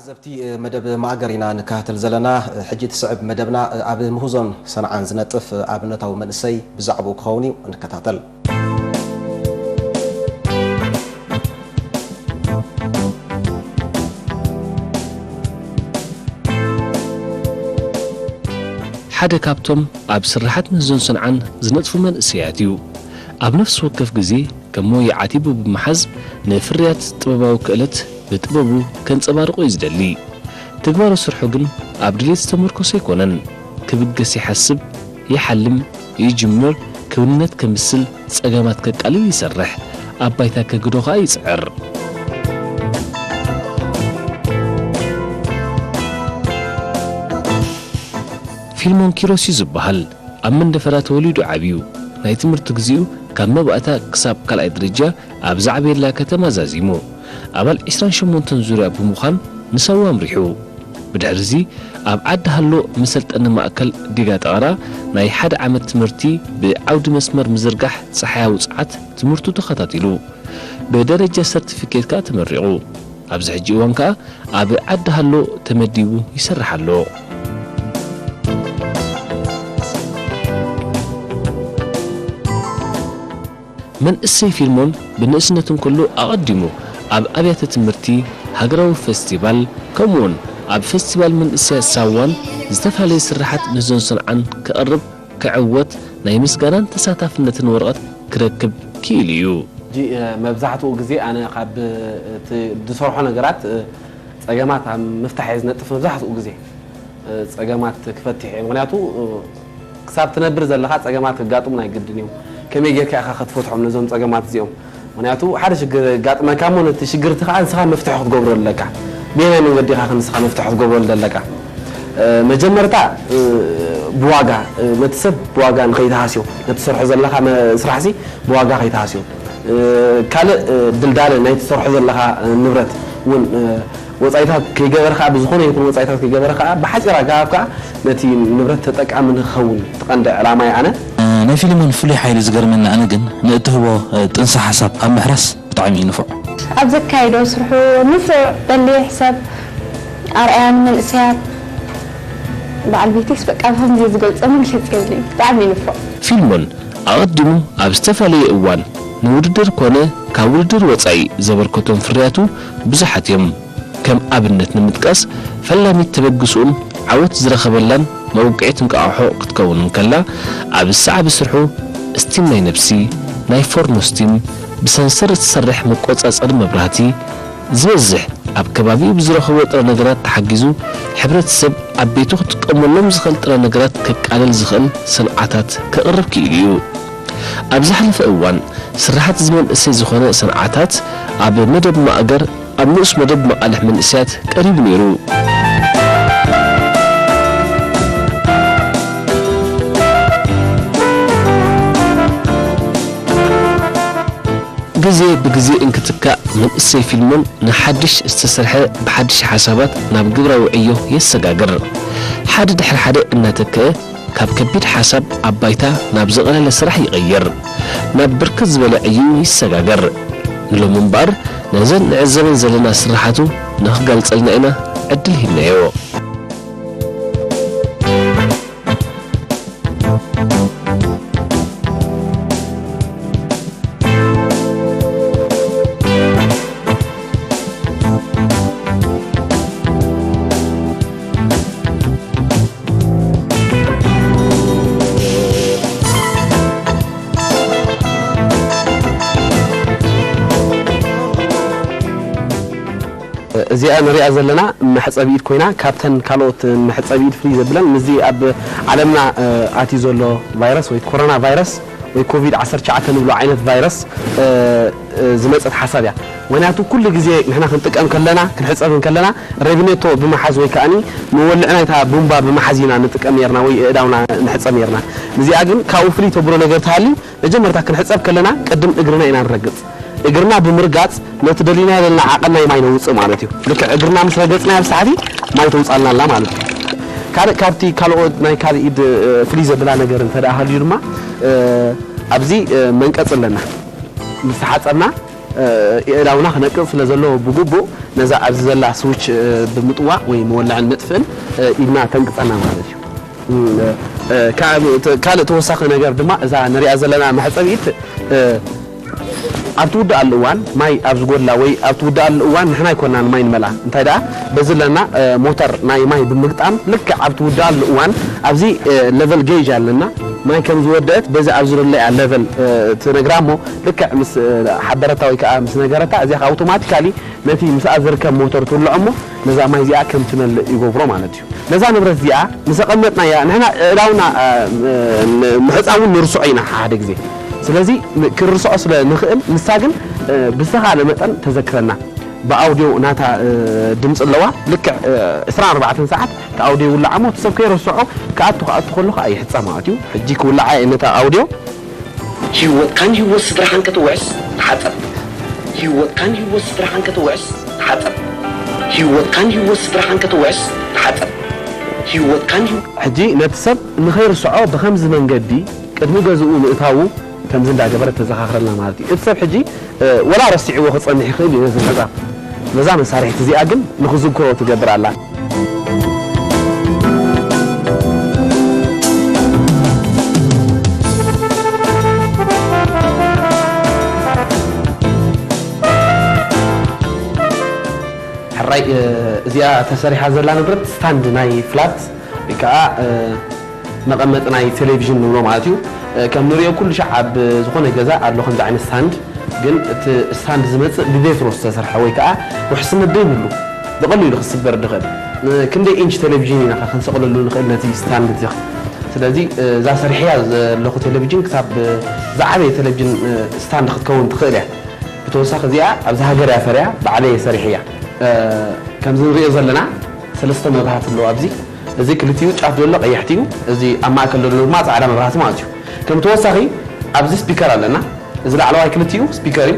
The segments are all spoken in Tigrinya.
تعزبتي مدب معقرنا نكاتل زلنا حجي تسعب مدبنا أب مهزن صنعان زنطف أبنته ومنسي بزعبو كوني ونكتاتل حدا كابتم أب سرحات مهزن صنعان زنطف منسياتيو أب نفس وقف جزي كمو يعاتيبو بمحز نفريات طبابو كالت بتبابو كان صبارقو يزدلي تجبارو سرحو جن أبدليت استمركو سيكونن كبدقس يحسب يحلم يجمر كونت كمثل صقامات كقليل يسرح أبايتا كغدوغا يصعر فيلمون كيروسي زبهل أمن دفرات وليدو عبيو ناي تمرت غزيو كان مبأتا كساب كالأي درجة أبزعبي لا كتما زازيمو أبال 28 زوريا بمخان نسوا مريحو بدحرزي أب عد هلو مسلت أن مأكل ديغات أغرا ناي حد عمد تمرتي بعود مسمر مزرقح صحيا وصعات تمرتو تخطاتيلو بدرجة سرتيفيكيت كا تمرعو أبزحجي وانكا أب عد هلو تمديبو يسرح هلو من السي فيلمون بالنسنة كله أقدمو أب أبيات تمرتي هجرو فيستيفال كمون أب فيستيفال من الساوان زتفعل سرحات نزون صنعان كقرب كعوت نايمس جاران تساتفنة ورقة كركب كيليو جي مبزحته جزء أنا قاب دصورحنا نجارات أجمعت مفتاح إذن مبزحته جزء أجمعت كفتح مغنياتو كسبت نبرز اللحات أجمعت قاطو من يقدنيو كم يجي كأخا فتحهم نزون أجمعت زيهم معناته حارش قاط ما كامون تشجرت خان سخا مفتاح قبر لك بينا من ودي خان سخا مفتاح قبر لك مجمرتا بواقع متسب بواقع نخيتهاسيو نتصرح زلخا سرحسي بواقع خيتهاسيو كال دلدال نايت تصرح زلخا نبرت ون وصايتها كي جبرخا بزخونه يكون وصايتها كي جبرخا بحجرا غابكا نتي نبرت تطقام نخون تقند علامه انا نا فيلم فلي حيل زغرمنا انا جن نتهو تنصح حساب ام محرس طعم ينفع ابزكايدو سرحو نفع بلي حساب اريان من الاسياد بعد بيتكس بقى فهم زي زغلص من شتكلي طعم ينفع فيلمون اقدمو ابستفالي اوان نوددر كونه كاولدر وصاي زبركتون فرياتو بزحت يم كم ابنت نمتقاس فلامي تبغسون عوت زرخبلان موقعيت نقاحو كتكون كلا اب الساعه بسرحو استيم ناي نفسي ناي فورنو ستيم بسنسر تسرح مقوصاصر مبراتي زبزح اب كبابي بزرخو طر نغرات تحجزو حبرت سب اب بيتو تقملهم زخل طر نغرات كقالل زخل صنعاتات كقرب كيليو اب زحلف اوان سرحات زمن اسي زخونه صنعاتات اب مدب ماجر اب نص مدب مقالح من اسيات قريب نيرو جزء بجزء إنك تكا من السي فيلمون نحدش استسرحه بحدش حسابات ناب جبرة وعيه يسجاجر حد دحر حد إنها تكا كاب كبير حساب عبايتا ناب زغلة لسرح يغير ناب بركز ولا عيه يسجاجر نلو منبار نزل نعزم زلنا سرحته نخجل تسألنا إنا عدله النيو زي أنا رأي زلنا محصبيد كوينا كابتن كالوت محصبيد فري زبلن مزي أب علمنا آتيزولو فيروس وي كورونا فيروس وي كوفيد 19 نبلو عينة فيروس زمصت حسابيا وناتو كل جزء نحنا كنطقم كلنا كنحصب كلنا ريفينيتو بمحاز وي كاني نولعنا تا بومبا بمحازينا نطقم يرنا وي اداونا نحصب يرنا مزي اجن كاو فري تبرو ነገር ታሊ መጀመርታ كنحصب كلنا قدم اجرنا ኢና نرغጽ اجرنا بمرغاص نتدلينا لنا عقلنا يماي نوص معناتيو لك اجرنا مس رغصنا بسعدي ما توصلنا لا معناتيو كابتي كالو ناي كال ايد فريز بلا ነገር እንተዳሃሉ ይርማ ابزي منقصلنا مسحصنا إلاونا خنقص لزلو بغبو ነዛ ኣብዚ ዘላ ስዊች ብምጥዋዕ ወይ መወላዕን መጥፍእን ኢድና ተንቅፀና ማለት እዩ ካልእ ተወሳኺ ነገር ድማ እዛ ንሪኣ ዘለና መሕፀቢት ኣብ ትውዳእ እዋን ማይ ኣብ ዝጎድላ ወይ ኣብ ትውዳእ እዋን ንሕና ይኮንናን ማይ ንመልኣ እንታይ ደኣ በዚ ለና ሞተር ናይ ማይ ብምግጣም ልክዕ ኣብ ትውዳእ እዋን ኣብዚ ሌቨል ጌጅ ኣለና ማይ ከም ዝወደአት በዚ ኣብ ዝረለያ ሌቨል ትነግራ እሞ ልክዕ ምስ ሓበረታ ወይ ከዓ ምስ ነገረታ እዚኣ ኣውቶማቲካሊ ነቲ ምስኣ ዝርከብ ሞተር ትውልዖ እሞ ነዛ ማይ እዚኣ ከም ትመልእ ይገብሮ ማለት እዩ ነዛ ንብረት እዚኣ ምስ ኣቐመጥናያ ንሕና እዳውና ምሕፃውን ንርስዖ ኢና ሓደ ግዜ ስለዚ ክርስዖ ስለ ንኽእል ንሳ ግን ብዝተኻለ መጠን ተዘክረና ብኣውድዮ ናታ ድምፂ ኣለዋ ልክዕ 24 ሰዓት ተኣውድዮ ውላዕ እሞ እቲ ሰብ ከይርስዖ ክኣቱ ከሎ ከዓ ይሕፀ ማለት እዩ ሕጂ ክውላዓ ነታ ኣውድዮ ሂወትካን ሂወት ስድራኻን ከተውዕስ ተሓፀብ ሂወትካን ሂወት ስድራኻን ከተውዕስ ተሓፀብ ሂወትካን ሂወት ስድራኻን ከተውዕስ ተሓፀብ ሂወትካን ሕጂ ነቲ ሰብ ንኸይርስዖ ብኸምዚ መንገዲ ቅድሚ ገዝኡ ምእታዉ ከምዚ እንዳገበረ ተዘኻኽረልና ማለት እዩ እቲ ሰብ ሕጂ ወላ ረሲዕዎ ክፀንሕ ይኽእል እዩ ነዚ መፅሓፍ ነዛ መሳርሒት እዚኣ ግን ንኽዝክሮ ትገብር ኣላ ሕራይ እዚኣ ተሰሪሓ ዘላ ንብረት ስታንድ ናይ ፍላት ወይ ከዓ መቐመጢ ናይ ቴሌቪዥን ንብሎ ማለት እዩ ከም ንሪኦ ኩሉ ሻዕ ኣብ ዝኾነ ገዛ ኣሎ ከምዚ ዓይነት ስታንድ ግን እቲ ስታንድ ዝመፅእ ብቤትሮ ዝተሰርሐ ወይ ከዓ ውሕስነት ደይብሉ ብቐሊሉ ክስበር ንኽእል ክንደይ ኢንች ቴሌቪዥን ኢና ክንሰቕለሉ ንኽእል ነቲ ስታንድ እዚ ስለዚ እዛ ሰሪሕያ ዘለኹ ቴሌቪዥን ክሳብ ዝዓበየ ቴሌቪዥን ስታንድ ክትከውን ትኽእል እያ ብተወሳኺ እዚኣ ኣብዚ ሃገር እያ ፈርያ ባዕለየ ሰሪሕ እያ ከምዚ ንሪኦ ዘለና ሰለስተ መብራህቲ ኣለዎ ኣብዚ እዚ ክልቲኡ ጫፍ ዘሎ ቀያሕቲ እዩ እዚ ኣብ ማእከል ዘሎ ድማ ፃዕዳ መብራህቲ ማለት እዩ ከም ተወሳኺ ኣብዚ ስፒከር ኣለና እዚ ላዕለዋይ ክልቲኡ ስፒከር እዩ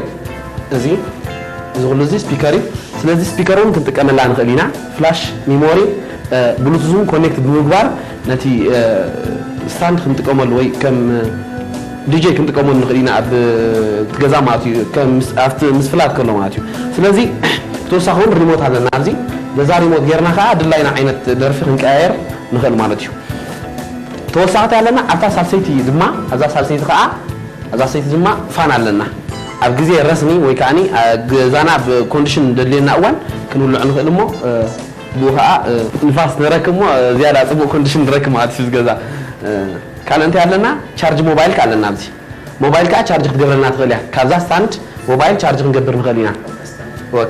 እዚ ኩሉ እዚ ስፒከር እዩ ስለዚ ስፒከር እውን ክንጥቀመላ ንኽእል ኢና ፍላሽ ሚሞሪ ብሉቱዝን ኮኔክት ብምግባር ነቲ ስታንድ ክንጥቀመሉ ወይ ከም ዲጄ ክንጥቀመሉ ንኽእል ኢና ኣብ ገዛ ማለት እዩ ኣብቲ ምስ ፍላት ከሎ ማለት እዩ ስለዚ ብተወሳኺ እውን ሪሞት ኣለና ኣብዚ ነዛ ሪሞት ጌርና ከዓ ድላይና ዓይነት ደርፊ ክንቀያየር ንኽእል ማለት እዩ ተወሳኺቲ ኣለና ኣብታ ሳልሰይቲ ድማ ኣብዛ ሳልሰይቲ ከዓ ኣብዛ ሰይቲ ድማ ፋን ኣለና ኣብ ግዜ ረስሚ ወይ ከዓኒ ገዛና ብኮንዲሽን ደልየና እዋን ክንውልዕ ንኽእል እሞ ብኡ ከዓ ንፋስ ንረክብ እሞ ዝያዳ ፅቡቕ ኮንዲሽን ንረክብ ማለት እዩ ዝገዛ ካልእ እንታይ ኣለና ቻርጅ ሞባይል ከዓ ኣለና ኣብዚ ሞባይል ከዓ ቻርጅ ክትገብረልና ትኽእል እያ ካብዛ ስታንድ ሞባይል ቻርጅ ክንገብር ንኽእል ኢና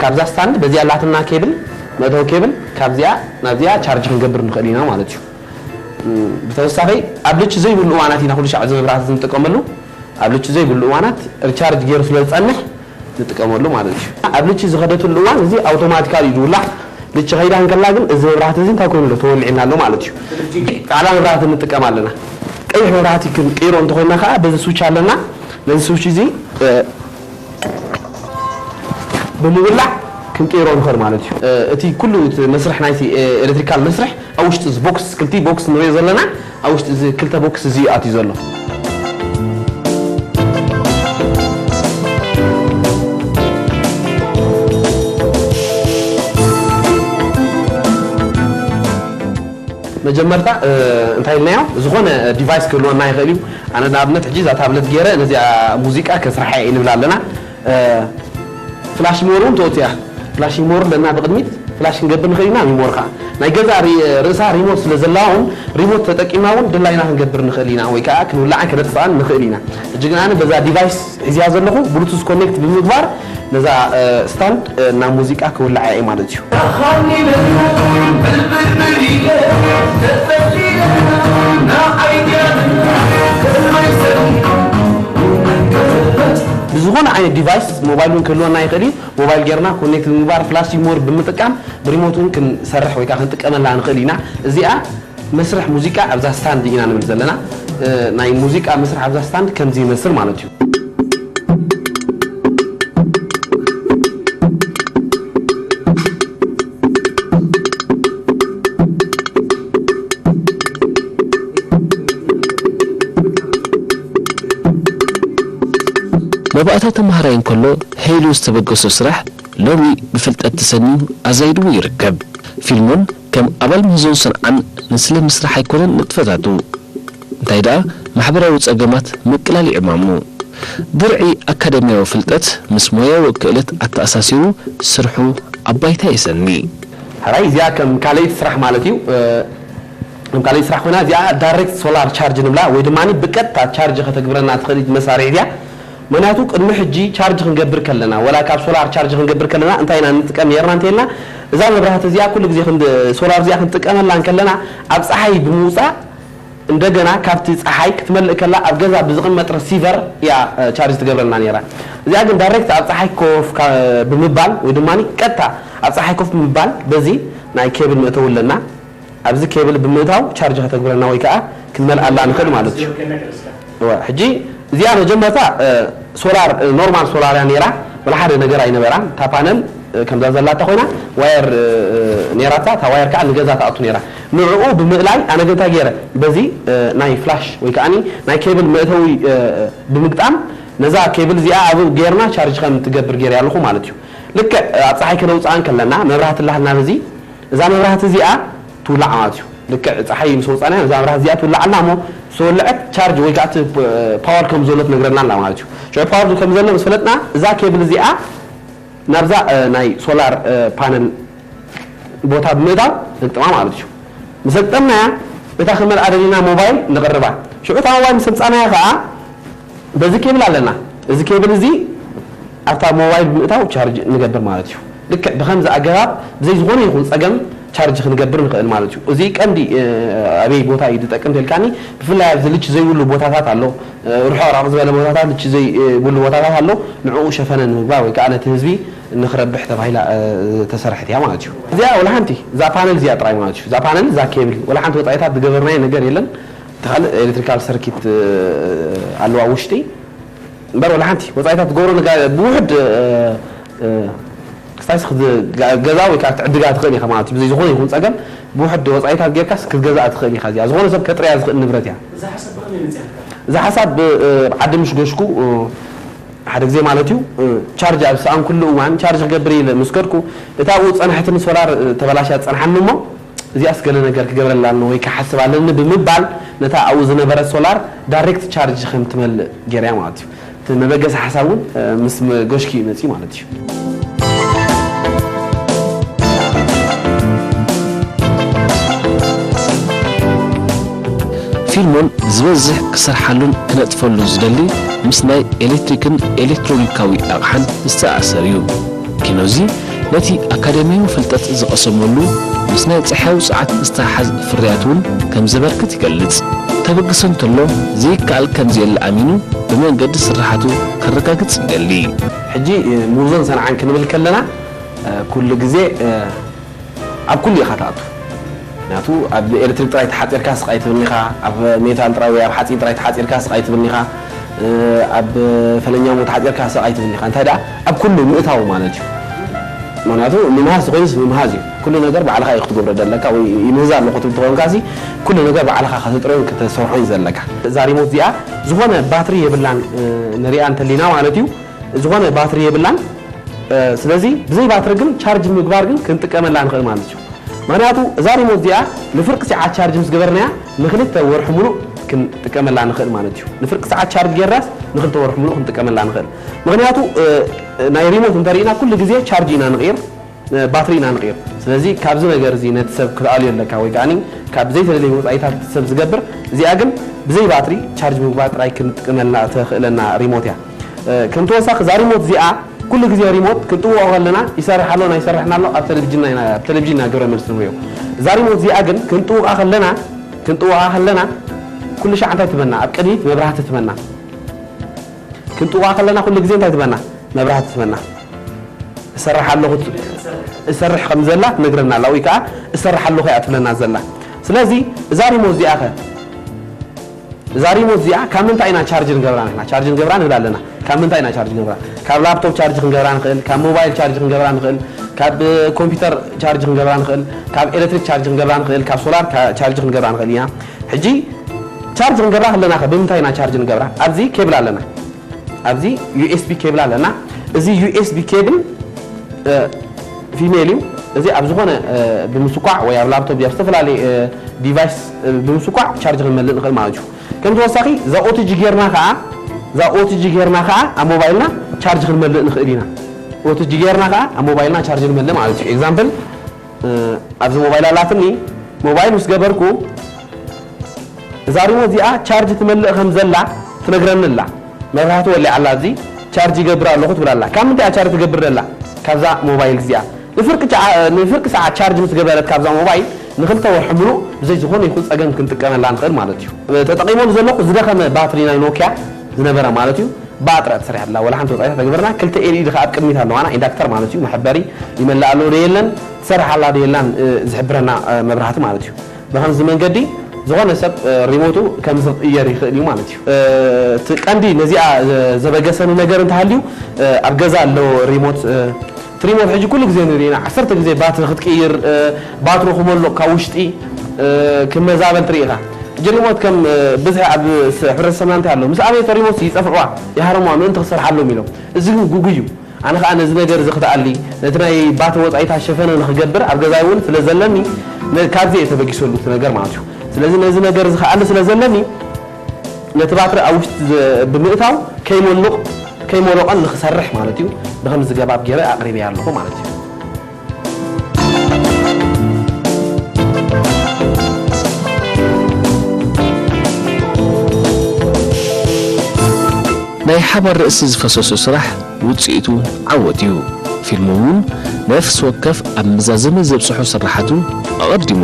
ካብዛ ስታንድ በዚኣ ላትና ኬብል መእተዊ ኬብል ካብዚኣ ናብዚኣ ቻርጅ ክንገብር ንኽእል ኢና ማለት እዩ ብተወሳኺ ኣብ ልቺ ዘይብሉ እዋናት ኢና ኩሉ ሻዕ እዚ መብራህቲ ንጥቀመሉ ኣብ ልቺ ዘይብሉ እዋናት ሪቻርጅ ገይሩ ስለ ዝፀንሕ ንጥቀመሉ ማለት እዩ ኣብ ልቺ ዝኸደትሉ እዋን እዚ ኣውቶማቲካሊ ዝውላዕ ልቺ ኸይዳ እንከላ ግን እዚ መብራህቲ እዚ እንታይ ኮይኑ ተወልዒና ኣሎ ማለት እዩ ፃዕዳ መብራህቲ ንጥቀም ኣለና ቀይሕ መብራህቲ ክንቀይሮ እንተኮይና ከዓ በዚ ስዊች ኣለና ነዚ ስዊች እዚ ብምውላዕ ክንቀይሮ ንኽእል ማለት እዩ እቲ ኩሉ መስርሕ ናይቲ ኤሌክትሪካል መስርሕ ኣብ ውሽጢ እዚ ቦክስ ክልቲ ቦክስ ንሪኦ ዘለና ኣብ ውሽጢ እዚ ክልተ ቦክስ እዚ ኣትዩ ዘሎ መጀመርታ እንታይ ኢልናዮ ዝኾነ ዲቫይስ ክህልወና ይኽእል እዩ ኣነ ንኣብነት ሕጂ እዛ ታብለት ገይረ ነዚኣ ሙዚቃ ከስርሐ እየ ንብል ኣለና ፍላሽ ሚሞሪ እውን ተወፅያ ፍላሽ ሚሞሪ ለና ብቅድሚት ፍላሽ ክንገብር ንኽእል ኢና ሚሞሪ ከዓ ናይ ገዛ ርእሳ ሪሞት ስለ ዘለዋ እውን ሪሞት ተጠቂምና እውን ድላይና ክንገብር ንኽእል ኢና ወይ ከዓ ክንውላዕን ክነጥፍኣን ንኽእል ኢና ሕጂ ግን ኣነ በዛ ዲቫይስ ሒዝያ ዘለኹ ብሉቱዝ ኮኔክት ብምግባር ነዛ ስታንድ ናብ ሙዚቃ ክውላዕ እየ ማለት እዩ بزغون عين ديفايس موبايل ممكن لون نايخلي موبايل جرنا كونكت الموبايل فلاش يمور بمتقام بريموت ممكن سرح ويكا خنتقمن لا نخلينا ازيا مسرح موسيقى ابزا ستاند دينا نمل زلنا ناي موسيقى مسرح ابزا ستاند كم زي مسر مالتو مبعثات مهارين كله هيلو استبقص سرح لومي بفلتات تسنيو أزايدو يركب فيلمون كم أبل مهزون صنعان نسلم مسرح يكونن نتفتاتو انتايدا محبرة وصقامات مقلال إعمامو درعي أكاديمية وفلتات مسموية وكالت التأساسيو سرحو أبايتا يسني هراي زيا كم كاليت سرح مالتيو كم كاليت سرح هنا زيا دايركت سولار تشارج نبلا ويدماني بكتا تشارج خطقبرنا تخليج مساري ديا مناتو قدم حجي تشارج نقبر كلنا ولا كاب سولار تشارج نقبر كلنا انتاينا نتقم يرنا انتينا اذا مبرهات زيا كل غزي خند سولار زيا نتقملا كلنا اب صحي بموصا እንደገና ካብቲ ፀሐይ ክትመልእ ከላ ኣብ ገዛ ብዝቕመጥ ሪሲቨር ያ ቻርጅ ትገብረና ነራ እዚያ ግን ዳይሬክት ኣብ ፀሐይ ኮፍ ብምባል ወይ ድማኒ ቀጥታ ኣብ ፀሐይ ኮፍ ብምባል በዚ ናይ ኬብል ምእተውለና ኣብዚ ኬብል ብምእታው ቻርጅ ከተግብረና ወይ ከዓ ክትመልአላ ንክእል ማለት እዩ ሕጂ እዚያ መጀመርታ ሶላር ኖርማል ሶላር ነራ ወላ ሓደ ነገር ኣይነበራ ታ ፓነል كم زلات خوينا واير نيراتا تا واير كان نجازا تاعتو نيرا نوعو بمقلاي انا قلت غيره بزي ناي فلاش ويكاني ناي كيبل مئتوي بمقطام نزا كيبل زي ابو غيرنا شارج خم تقبر غير يالخو مالتيو لك صحي كنوصان كلنا مبرات الله لنا بزي اذا مبرات زي تولع مالتيو لك صحي مسوصانا اذا مبرات زي تولع لنا مو سولعت شارج ويقات باور كم زولت نغرنا لا مالتيو شو باور كم زولنا مسفلتنا اذا كيبل زي نرجع ناي سولار بانل بوتا بميدا نتمام على شو مسكتنا بتاخمل علينا موبايل نقربها شو تعال مسكتنا يا خا بزي كيبل علينا بزي كيبل زي أفتح موبايل بميدا وشارج نقدر مالك شو لك بخمسة أجراب زي زغوني يكون سجن شارج نقدر نقدر مالك شو وزي كندي أبي بوتا يدتكلم تلكاني بفلا زلش زي ولو بوتا ثات على روح أرامز ولا بوتا ثات زي ولو بوتا ثات على نعو شفنا نباوي كأنه تنزبي نخرب بحث بهيلا تسرحت يا مالتشو زي ولا حنتي ذا بانل زي اطراي مالتشو ذا بانل ذا كيبل ولا حنت وطايتات دغبرناي ነገር የለን ተخل ኤሌክትሪካል ሰርኪት አልዋ ውሽቲ በር ولا حنتي وطايتات ጎሮ بوحد كستايس ገዛው ይካት ዕድጋ ትኸኒ ከማለት بزي ዝኾነ ይኹን ጸገም بوحد وطايتات ጌርካስ ክትገዛ ትኸኒ خازي ዝኾነ ሰብ ከጥሪያ ዝኽእል ንብረት ያ ذا حساب عدمش ጎሽኩ ሓደ ግዜ ማለት እዩ ቻርጅ ኣብ ሰዓን ኩሉ እዋን ቻርጅ ክገብር ኢለ መስከርኩ እታው ጸናሕትን ሶላር ተበላሻ ጸናሕንሞ እዚያ አስገለ ነገር ክገብረላን ወይ ከሐስባለን ብምባል ነታ አው ዝነበረ ሶላር ዳይሬክት ቻርጅ ከምትመል ገሪያ ማለት እዩ ተመበገሰ ሐሳቡን ምስ ጎሽኪ መጽ ማለት እዩ فيلمون زوزح كسرحلون كنطفلو زدلي مسناي إلكتريكن إلكترونيكاوي أقحن استأثريو كينوزي نتي أكاديميو فلتات زقسمولو مسناي صحاو ساعات استحاز فرياتون كم زبركت يقلص تبقسن تلو زي قال كم زي الامينو بمنقد سرحاتو كرقاقص يدلي حجي موزن صنعان كنبل كلنا كل غزي اب كل يخاتاتو ناتو اب الكتريك طراي تحاطير كاس قايت بنيخا اب ميتال طراوي اب حاطين طراي تحاطير كاس قايت بنيخا اب فلنيا متحاطير كاس قايت بنيخا انت دا اب كل مئتاو مالتي معناته منهاز كويس بمهازي كل ነገር بعلها يخطب بدلك او يمزال لقطب تونكاسي كل ነገር بعلها خاطرين كتسوحي زلك زاري موت زيا زغونه باتري يبلان نريان تلينا معناتيو زغونه باتري يبلان ስለዚህ بزي باتري ግን ቻርጅ ምግባር ግን ክንጥቀመላ ንخل معناتيو معناته زاري موت زيا لفرق ساعه ቻርጅ مسغبرنا نخلت ورح ملو ክንጥቀመላ ንخل معناتيو لفرق ساعه ቻርጅ ገራስ نخلت ورح ملو ክንጥቀመላ ንخل معناته ናይ ሪሞት እንተሪና ኩሉ ግዜ ቻርጅ ኢና ንغير ባትሪ ኢና ንغير ስለዚህ ካብዚ ነገር እዚ ነትሰብ ክኣል የለካ ወይ ጋኒ ካብ ዘይ ተለይ ወፃይታት ሰብ ዝገብር እዚኣ ግን ብዘይ ባትሪ ቻርጅ ምግባር ጥራይ ክንጥቀመላ ተኽእለና ሪሞት ያ ክንተወሳኺ ዛ ሪሞት እዚኣ ኩሉ ግዜ ሪሞት ክንጥውዖ ከለና ይሰርሓሎ ናይ ሰርሕናሎ ኣብ ቴሌቪዥን ናገረ መልስ ንሪኦ ዛ ሪሞት እዚኣ ግን ክንጥውዓ ከለና ኩሉ ሻዕ እንታይ ትበና ኣብ ቅድሚት መብራህቲ ትበና ክንጥውዓ ከለና ኩሉ ግዜ እንታይ ትበና مبرهات تمنى اسرح الله اسرح خمزلا نغرنا لا ويكا اسرح الله ياتلنا زلا سلازي زاري موزي اخر زاري موزي كامنت اينا تشارج نغبران احنا تشارج نغبران نبلالنا كامنت اينا تشارج نغبران كاب لابتوب تشارج نغبران نخل كاب موبايل تشارج نغبران نخل كاب كمبيوتر تشارج نغبران نخل كاب الكتريك تشارج نغبران نخل كاب سولار تشارج نغبران نخل يا حجي تشارج نغبران لنا بمنت اينا تشارج نغبران ابزي كيبل لنا ابزي USB كيبل لنا እዚ USB كيبل ፊሜል እዩ እዚ ኣብ ዝኾነ ብምስቋዕ ወይ ኣብ ላፕቶፕ ኣብ ዝተፈላለዩ ዲቫይስ ብምስቋዕ ቻርጅ ክንመልእ ንኽእል ማለት እዩ ከም ተወሳኺ እዛ ኦቲጂ ጌርና ከዓ ኣብ ሞባይልና ቻርጅ ክንመልእ ንኽእል ኢና ኦቲጂ ጌርና ከዓ ኣብ ሞባይልና ቻርጅ ክንመልእ ማለት እዩ ኤግዛምፕል ኣብዚ ሞባይል ኣላትኒ ሞባይል ምስ ገበርኩ እዛ ሪሞት እዚኣ ቻርጅ ትመልእ ከም ዘላ ትነግረኒ ኣላ መብራህቲ ወሊዓ ኣላ እዚ ቻርጅ ይገብር ኣለኹ ትብል ኣላ ካብ ምንታይ ቻርጅ ትገብር ዘላ ካብዛ ሞባይል እዚኣ ንፍርቂ ሰዓት ቻርጅ ምስ ገበረት ካብዛ ሞባይል ንክልተ ወርሒ ሙሉእ ብዘይ ዝኾነ ይኹን ፀገም ክንጥቀመላ ንኽእል ማለት እዩ ተጠቒሞም ዘለኹ ዝደኸመ ባትሪ ናይ ኖኪያ ዝነበረ ማለት እዩ ባጥራ ትሰርሕ ኣላ ወላ ሓንቲ ወፃኢታ ተግበርና ክልተ ኤልኢዲ ከዓ ኣብ ቅድሚት ኣለዋና ኢንዳክተር ማለት እዩ መሕበሪ ይመልእ ኣሎ ዶ የለን ትሰርሕ ኣላ ዶ የላን ዝሕብረና መብራህቲ ማለት እዩ ብከምዚ መንገዲ ዝኾነ ሰብ ሪሞቱ ከም ዝቕየር ይኽእል እዩ ማለት እዩ እቲ ቀንዲ ነዚኣ ዘበገሰኒ ነገር እንተሃልዩ ኣብ ገዛ ኣሎ ሪሞት ትሪሞት ሕጂ ኩሉ ግዜ ንሪኢና 10 ግዜ ባትሪ ክትቅይር ባትሪ ክመልእ ካብ ውሽጢ ክመዛበል ትሪኢኻ ሕጂ ሪሞት ከም ብዙሕ ኣብ ሕብረተሰብና እንታይ ኣሎ ምስ ኣበየቶ ሪሞት ይፀፍዕዋ ይሃርምዋ ምእንቲ ክሰርሓሎም ኢሎም እዚ ግን ጉጉ እዩ ኣነ ከዓ ነዚ ነገር እዚ ክተኣሊ ነቲ ናይ ባትሪ ወፃኢታ ሸፈነ ንክገብር ኣብ ገዛይ እውን ስለ ዘለኒ ካብዚ እየ ተበጊሰሉ እቲ ነገር ማለት እዩ ስለዚ ነዚ ነገር እዚ ከኣሊ ስለ ዘለኒ ነቲ ባትሪ ኣብ ውሽጢ ብምእታው ከይመለቐን ንክሰርሕ ማለት እዩ ብከምዚ ገባብ ገይረ ኣቕሪበ ኣለኹ ማለት እዩ ናይ ሓባር ርእሲ ዝፈሰሱ ስራሕ ውፅኢቱ ዓወት እዩ ፊልሙ እውን ነፍሲ ወከፍ ኣመዛዝነ ዘብፅሑ ስራሓቱ ኣቐዲሙ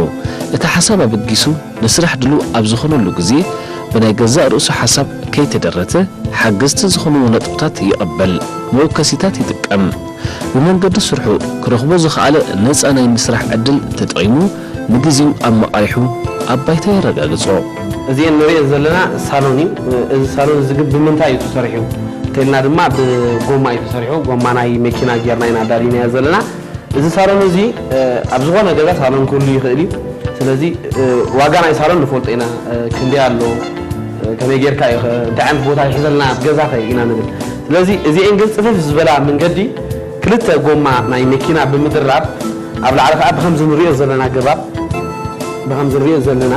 እቲ ሓሳብ ኣበጊሱ ንስራሕ ድሉ ኣብ ዝኾነሉ ግዜ ብናይ ገዛእ ርእሱ ሓሳብ ከይተደረተ ሓገዝቲ ዝኾኑ ነጥብታት ይቕበል መወከሲታት ይጥቀም ብመንገዲ ስርሑ ክረኽቦ ዝኽኣለ ነፃ ናይ ምስራሕ ዕድል ተጠቒሙ ንግዜው ኣመቃሪሑ ኣብ ባይታ የረጋግጾ እዚአን ንሪኦ ዘለና ሳሎን እዩ እዚ ሳሎን እዚ ግን ብምንታይ እዩ ተሰሪሑ እንተኢልና ድማ ብጎማ እዩ ተሰሪሑ ጎማ ናይ መኪና ጌርና ኢና ዳሪና ዘለና እዚ ሳሎን እዚ ኣብ ዝኾነ ገዛ ሳሎን ክህሉ ይኽእል እዩ ስለዚ ዋጋ ናይ ሳሎን ንፈልጦ ኢና ክንደይ ኣሎ ከመይ ጌርካ እንታይ ዓይነት ቦታ ይሕዘልና ኣብ ገዛ ኢና ንብል ስለዚ እዚአን ግን ፅፍፍ ዝበላ መንገዲ ክልተ ጎማ ናይ መኪና ብምድራብ ኣብ ላዕሊ ከዓ ብከምዚ ንሪኦ ዘለና ገባብ ብከምዚ ንሪኦ ዘለና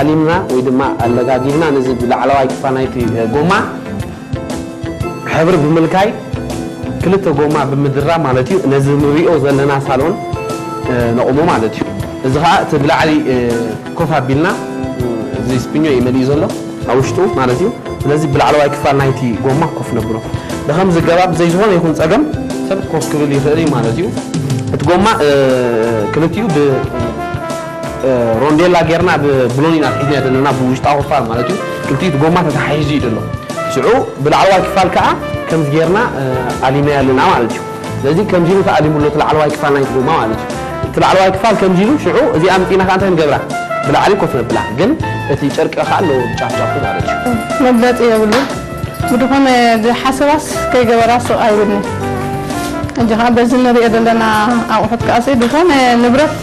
ኣሊምና ወይ ድማ ኣለጋጊብና ነዚ ብላዕለዋይ ክፋል ናይቲ ጎማ ሕብሪ ብምልካይ ክልተ ጎማ ብምድራብ ማለት እዩ ነዚ ንሪኦ ዘለና ሳሎን ነቕሞ ማለት እዩ እዚ ከዓ እቲ ብላዕሊ ኮፍ ኣቢልና እዚ ስፒኞ ይመልእ ዘሎ ኣብ ውሽጡ ማለት እዩ ስለዚ ብላዕለዋይ ክፋል ናይቲ ጎማ ኮፍ ነብሎ ብከምዚ ገባብ ዘይዝኾነ ይኹን ፀገም ሰብ ኮፍ ክብል ይኽእል እዩ ማለት እዩ እቲ ጎማ ክልቲኡ ሮንዴላ ጌርና ብብሎኒና ሒዝና ዘለና ብውሽጣዊ ክፋል ማለት እዩ ክልቲኡ ጎማ ተተሓሒዙ እዩ ዘሎ ሽዑ ብላዕለዋይ ክፋል ከዓ ከምዚ ጌርና ኣሊምና ኣለና ማለት እዩ ስለዚ ከምዚ ኢሉ ተኣሊሙሎ እቲ ላዕለዋይ ክፋል ናይቲ ጎማ ማለት እዩ እቲ ላዕለዋይ ክፋል ከምዚ ኢሉ ሽዑ እዚኣ ምፂና ከዓ እንታይ ንገብራ ብላዕሊ ኮፍ ነብላ ግን እቲ ጨርቂ ከዓ ኣለዎ ጫፍጫፉ ማለት እዩ መግለፂ የብሉ ብድኾነ ሓሰባስ ከይገበራ ሱቕ ኣይብልኒ እንጂ ከዓ በዚ ንሪኦ ዘለና ኣቑሑት ከዓ ድኾነ ንብረት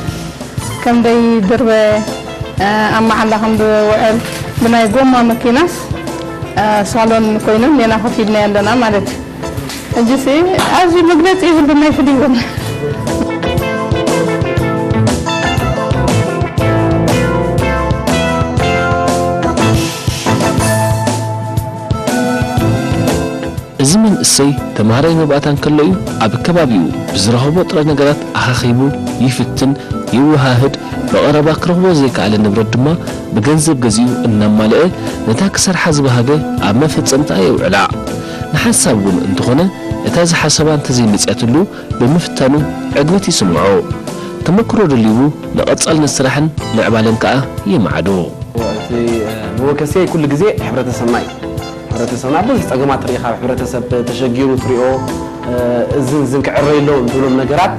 ከምደይ ድርበ ኣብ መዓላ ከም ዝውዕል ብናይ ጎማ መኪናስ ሳሎን ኮይኖም ሌና ኮፍ ኢልና ኣለና ማለት እዩ ሕጂ ኣዝዩ መግለፂ የብሉ ናይ ፍልይ ይብሉ እዚ መንእሰይ ተምሃራይ መባእታን ከሎ እዩ ኣብ ከባቢኡ ብዝረኸቦ ጥረ ነገራት ኣኻኺቡ ይፍትን ይወሃህድ በቐረባ ክረኽቦ ዘይከኣለ ንብረት ድማ ብገንዘብ ገዚኡ እናማልአ ነታ ክሰርሓ ዝበሃገ ኣብ መፈፀምታ የውዕላ ንሓሳብ እውን እንተኾነ እታ ዝሓሰባ እንተዘይመፅያትሉ ብምፍታኑ ዕግበት ይስምዖ ተመክሮ ደልይቡ ንቐጻልነት ስራሕን ምዕባለን ከዓ ይመዓዶ መወከሰይ ኩሉ ግዜ ሕብረተሰብና እዩ ሕብረተሰብና ብዙሕ ፀገማት ትሪኢኻ ሕብረተሰብ ተሸጊሩ ትሪኦ እዝን ክዕረየሎ እንትብሎም ነገራት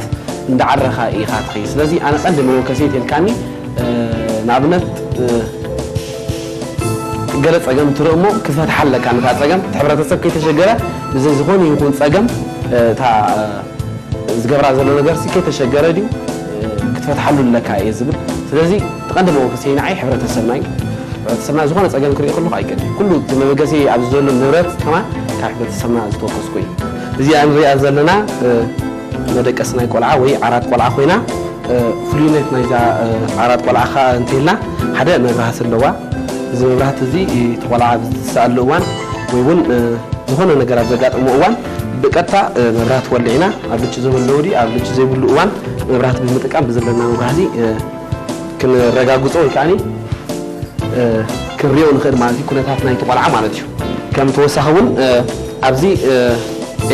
እንዳዓረኻ ኢኻ ትኸይ ስለዚ ኣነ ቀንዲ መወከሰይ ተልካኒ ንኣብነት ገለ ፀገም ትርኢ እሞ ክፈትሓለካ ነታ ፀገም እቲ ሕብረተሰብ ከይተሸገረ ብዘይ ዝኾነ ይኹን ፀገም እታ ዝገብራ ዘሎ ነገርሲ ከይተሸገረ ድዩ ክትፈትሓሉ ኣለካ እየ ዝብል ስለዚ ተቐንዲ መወከሰይ ንዓይ ሕብረተሰብና እዩ ሕብረተሰብና ዝኾነ ፀገም ክሪኢ ከለኹ ኣይቀድም ኩሉ እቲ መበገሲ ኣብዚ ዘሎ ንብረት ከማ ካብ ሕብረተሰብና ዝተወከስኩ እዩ እዚኣ ንሪኣ ዘለና መደቀስ ናይ ቆልዓ ወይ ዓራት ቆልዓ ኮይና ፍሉይነት ናይዛ ዓራት ቆልዓ ኸ እንተልና ሓደ መብራህቲ ኣለዋ እዚ መብራህቲ እዚ ተቆልዓ ብዝተሳኣሉ እዋን ወይ እውን ዝኾነ ነገራት ዘጋጥሞ እዋን ብቀጥታ መብራህቲ ወልዒና ኣብ ልጭ ዘበለ ወዲ ኣብ ልጭ ዘይብሉ እዋን መብራህቲ ብምጥቃም ብዘለና መብራህቲ ክንረጋግፆ ወይ ከዓኒ ክንሪኦ ንኽእል ማለት እዩ ኩነታት ናይ ተቆልዓ ማለት እዩ ከም ተወሳኺ እውን ኣብዚ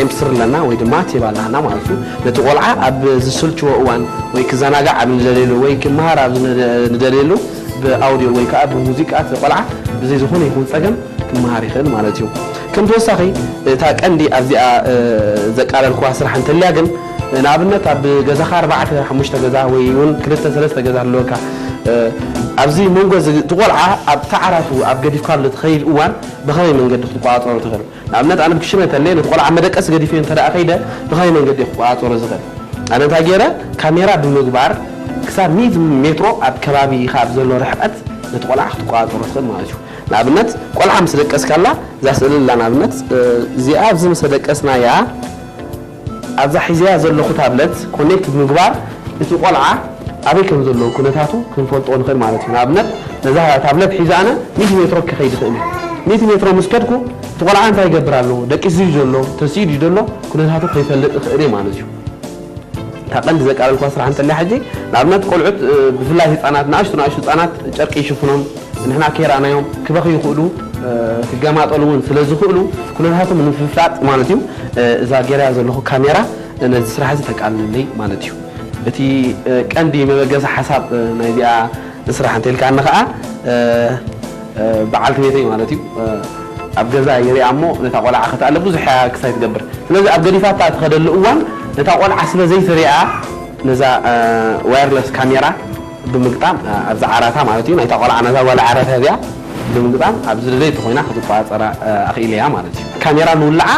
ኤምስር ለና ወይ ድማ ቴባ ኣለና ማለት እዩ ነቲ ቆልዓ ኣብ ዝስልችዎ እዋን ወይ ክዘናጋዕ ኣብ ንደልየሉ ወይ ክመሃር ኣብ ንደልየሉ ብኣውድዮ ወይ ከዓ ብሙዚቃ ቆልዓ ብዘይ ዝኾነ ይኹን ፀገም ክመሃር ይኽእል ማለት እዩ ከም ተወሳኺ እታ ቀንዲ ኣብዚኣ ዘቃለልክዋ ስራሕ እንተልያ ግን ንኣብነት ኣብ ገዛኻ 4-5 ገዛ ወይ እውን 2-3 ገዛ ኣለወካ ኣብዚ መንጎ ትቆልዓ ኣብ ተዓራቱ ኣብ ገዲፍካሉ ትኸይድ እዋን ብኸመይ መንገዲ ክትቆፃፀሮ ትኽእል ንኣብነት ኣነ ብክሽነ ተለየ ነቲ ቆልዓ መደቀስ ገዲፈ እንተደኣ ከይደ ብኸመይ መንገዲ ክትቆፃፀሮ ዝኽእል ኣነ እንታይ ገይረ ካሜራ ብምግባር ክሳብ 100 ሜትሮ ኣብ ከባቢኻ ኣብ ዘሎ ርሕቀት ነቲ ቆልዓ ክትቆፃፀሮ ትኽእል ማለት እዩ ንኣብነት ቆልዓ ምስ ደቀስካላ እዛ ስእሊ ላ ንኣብነት እዚኣ ኣብዚ ምስ ደቀስናያ ኣብዛ ሒዝያ ዘለኹ ታብለት ኮኔክት ብምግባር እቲ ቆልዓ ኣበይ ከም ዘሎ ኩነታቱ ክንፈልጦ ንኽእል ማለት እዩ ንኣብነት ነዛ ታብለት ሒዛ ኣነ 100 ሜትሮ ክኸይድ ትኽእል 100 ሜትሮ ምስ ከድኩ እቲ ቆልዓ እንታይ ይገብር ኣሎ ደቂሱ እዩ ዘሎ ተሲኢዱ እዩ ዘሎ ኩነታቱ ከይፈልጥ ይኽእል እየ ማለት እዩ እታ ቀንዲ ዘቃለልኳ ስራሕ እንተለያ ሕጂ ንኣብነት ቆልዑት ብፍላይ ህፃናት ንኣሽቱ ህፃናት ጨርቂ ይሽፍኖም ንሕና ከይረኣናዮም ክበኺ ይኽእሉ ክገማጠሉ እውን ስለ ዝኽእሉ ኩነታቶም ንምፍላጥ ማለት እዩ እዛ ጌርያ ዘለኹ ካሜራ ነዚ ስራሕ እዚ ተቃልለለይ ማለት እዩ እቲ ቀንዲ መበገሲ ሓሳብ ናይዚኣ ስራሕ እንተኢልካ ከዓ በዓልቲ ቤተይ ማለት እዩ ኣብ ገዛ የሪኣ እሞ ነታ ቆልዓ ከተኣለ ብዙሕ ክሳይ ትገብር ስለዚ ኣብ ገዲፋታ ትኸደሉ እዋን ነታ ቆልዓ ስለ ዘይትሪኣ ነዛ ዋየርለስ ካሜራ ብምግጣም ኣብዛ ዓራታ ማለት እዩ ናይታ ቆልዓ ነዛ ዋላ ዓራታ እዚኣ ብምግጣም ኣብ ዝደለይቲ ኮይና ክትቆፃፀራ ኣኽኢለ እያ ማለት እዩ ካሜራ ንውልዓ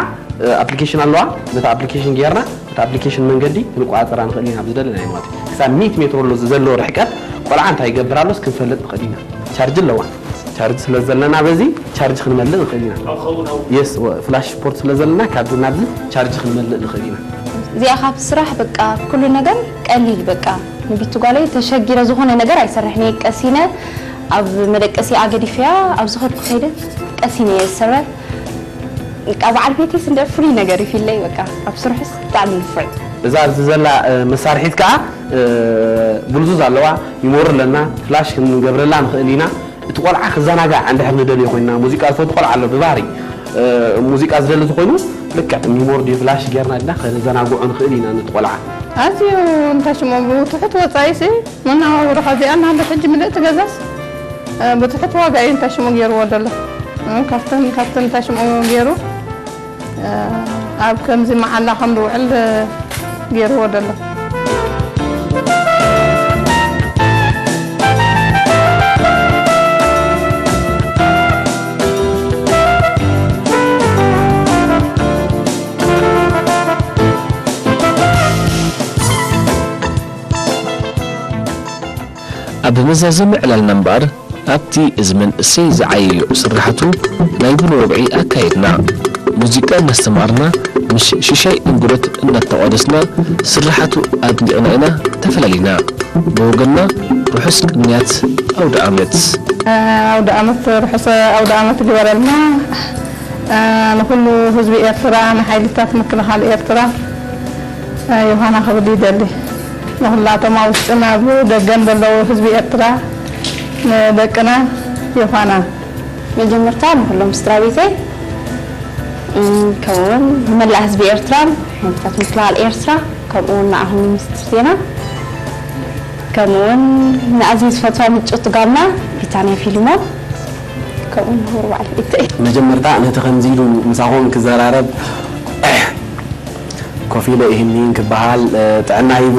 ኣፕሊኬሽን ኣለዋ ነታ ኣፕሊኬሽን ጌርና እታ ኣፕሊኬሽን መንገዲ ክንቆፃፀራ ንኽእል ኢና ብዝደለናዮ ማለት እዩ ክሳብ 100 ሜትሮ ዘለዎ ርሕቀት ቆልዓ እንታይ ይገብር ኣሎስ ክንፈልጥ ንኽእል ኢና ቻርጅ ኣለዋ ቻርጅ ስለ ዘለና በዚ ቻርጅ ክንመልእ ንኽእል ኢና የስ ፍላሽ ስፖርት ስለ ዘለና ካብዚ ናብዚ ቻርጅ ክንመልእ ንኽእል ኢና እዚኣ ካብ ስራሕ በቃ ኩሉ ነገር ቀሊል በቃ ንቢቱ ጓለይ ተሸጊረ ዝኾነ ነገር ኣይሰርሕኒ ቀሲነ ኣብ መደቀሲ ኣገዲፍያ ኣብ ዝኸድኩ ከይደ ቀሲነ የሰብረ በቃ በዓል ቤተይ ስንደ ፍሉይ ነገር ይፍለይ በቃ ኣብ ስርሕስ ብጣዕሚ ይፍዕ እዛ ዘላ መሳርሒት ከዓ ብሉቱዝ ኣለዋ ሚሞሪ ኣለና ፍላሽ ክንገብረላ ንኽእል ኢና እቲ ቆልዓ ክዘናጋዕ እንድሕር ንደልዮ ኮይንና ሙዚቃ ዝፈቱ ቆልዓ ኣሎ ብባህሪ ሙዚቃ ዝደሊ ዝኾይኑ ልክዕ ሚሞሪ ፍላሽ ጌርና ድማ ከዘናግዖ ንኽእል ኢና ነቲ ቆልዓ ኣዝዩ እንታይ ሽሞ ብትሑት ወፃኢሲ መናባብሮ ከዚኣ ናንተ ሕጂ ምልእቲ ገዛስ ብትሑት ዋጋ እዩ እንታይ ሽሞ ገይርዎ ደሎ ካብተን እንታይ ሽሞ ገይሩ ኣብ ከምዚ መዓላ ከም ዝውዕል ገይርዎ ደሎ ኣብ መዛዘም ዕላልና እምበር ኣብቲ እዝምን እሰይ ዝዓየዮ ስራሕቱ ናይ ቡን ረብዒ ኣካይድና ሙዚቃ እናስተማርና ምስ ሽሻይ እንጉረት እናተቋደስና ስራሕቱ ኣድኒዕና ኢና ተፈላሊና ብወገንና ርሑስ ቅንያት ኣውደ ዓመት ርሑስ ኣውደ ዓመት ግበረልና ንኩሉ ህዝቢ ኤርትራ ንሓይልታት ምክልኻል ኤርትራ ዮሃና ክብል ይደሊ ንኩላቶም ኣብ ውሽጥና ኣብ ደገን ዘለዉ ህዝቢ ኤርትራ ንደቅና ዮሃና መጀመርታ ንኩሎም ስድራ ቤተይ ከምኡውን ንመላእ ህዝቢ ኤርትራ ሓይልታት ምክልኻል ኤርትራ ከምኡውን ንኣሁን ሚኒስትር ዜና ከምኡውን ንኣዝዩ ዝፈትዋ ምጮት ጋብና ቢታንያ ፊልሞን ከምኡውን ንኽብሩ በዓል ቤተይ መጀመርታ ነቲ ከምዚ ኢሉ ምሳኹም ክዘራረብ ኮፍ ኢለ ይህኒን ክበሃል ጥዕና ሂቡ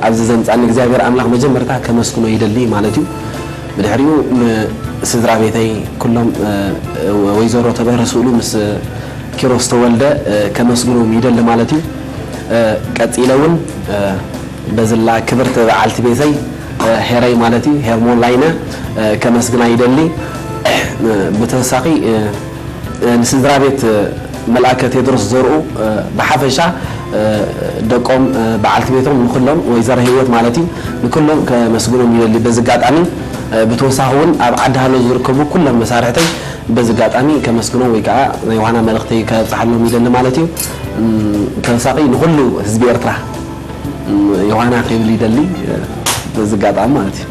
ኣብዚ ዘምፃኒ እግዚኣብሔር ኣምላኽ መጀመርታ ከመስግኖ ይደሊ ማለት እዩ ብድሕሪኡ ስድራ ቤተይ ኩሎም ወይዘሮ ተበህረ ስእሉ ምስ ኪሮስ ተወልደ ከመስግኖም ይደሊ ማለት እዩ ቀፂለ እውን በዝላ ክብርቲ በዓልቲ ቤተይ ሄረይ ማለት እዩ ሄርሞን ላይነ ከመስግና ይደሊ ብተወሳኺ ንስድራ ቤት ملأكة تدرس زرقو بحفشة دقوم بعلت بيتهم نكلهم ويزار هيوت مالتي نكلهم كمسجونهم اللي بزقات أمين بتوسعون أبعدها لزركبو كلهم مسارحتي بزقات أمين كمسجونهم ويكا يوحنا ملختي كصحنهم يدل مالتي كساقي نكله زبيرتره يوحنا قبل يدلي بزقات أمين مالتي